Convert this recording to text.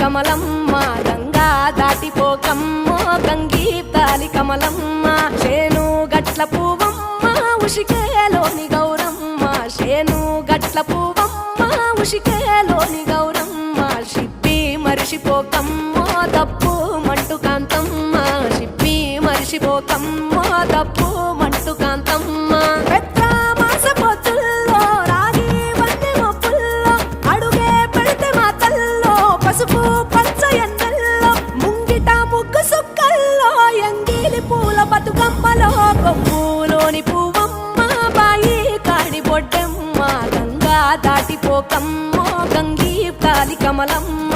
కమలమ్మ గంగా దాటిపోకమ్మ గంగీతాలి కమలమ్మ శేను గట్ల పువ్వమ్మ ఉషికేలోని గౌరమ్మ శేను గట్ల పువ్వమ్మ ఉషికేలోని గౌరమ్మ షిప్పి మరిషిపోకమ్మ తప్పు మంటు కాంతమ్మ షిప్పి మరిషిపోకమ్మ తప్పు మంటు కాంతమ్మ పసుపు పచ్చ ఎన్నెల్లో ముంగిట ముగ్గు సుక్కల్లో ఎంగిలి పూల బతుకమ్మలో కొమ్ములోని పువ్వమ్మ బాయి కాడి బొడ్డమ్మ గంగా దాటిపోకమ్మ గంగీ తాలి కమలమ్మ